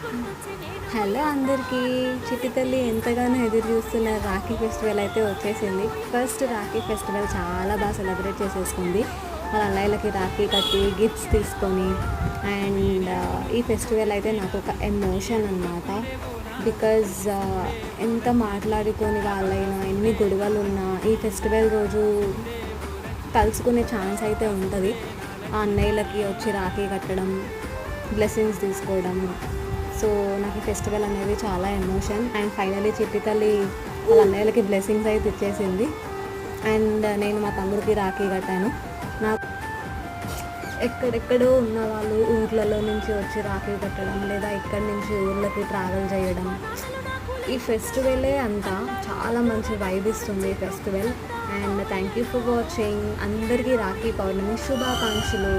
Hello అందరికీ, చిట్టి తల్లి ఎంతగానో ఎదురు చూస్తున్న రాఖీ ఫెస్టివల్ అయితే వచ్చేసింది. ఫస్ట్ రాఖీ ఫెస్టివల్ చాలా బాగా సెలబ్రేట్ చేసేసుకుంది. వాళ్ళ అన్నయ్యలకి రాఖీ కట్టి గిఫ్ట్స్ తీసుకొని. అండ్ ఈ ఫెస్టివల్ అయితే నాకు ఒక ఎమోషన్ అన్నమాట. బికాజ్ ఎంత మాట్లాడుకొని వాళ్ళైనా ఎన్ని గొడవలు ఉన్నా ఈ ఫెస్టివల్ రోజు కలుసుకునే ఛాన్స్ అయితే ఉంటుంది. ఆ అన్నయ్యలకి వచ్చి రాఖీ కట్టడం, బ్లెస్సింగ్స్ తీసుకోవడం. సో నాకు ఈ ఫెస్టివల్ అనేది చాలా ఎమోషన్. అండ్ ఫైనలీ చిట్టి తల్లి వాళ్ళ అన్నయ్యలకి బ్లెస్సింగ్స్ అయితే ఇచ్చేసింది. అండ్ నేను మా తమ్ముడికి రాఖీ కట్టాను. నాకు ఎక్కడెక్కడో ఉన్న వాళ్ళు ఊర్లలో నుంచి వచ్చి రాఖీ కట్టడం, లేదా ఇక్కడి నుంచి ఊర్లకి ట్రావెల్ చేయడం, ఈ ఫెస్టివలే అంతా చాలా మంచి వైబ్ ఇస్తుంది ఈ festival. And thank you for watching. అందరికీ రాఖీ పౌర్ణమి శుభాకాంక్షలు.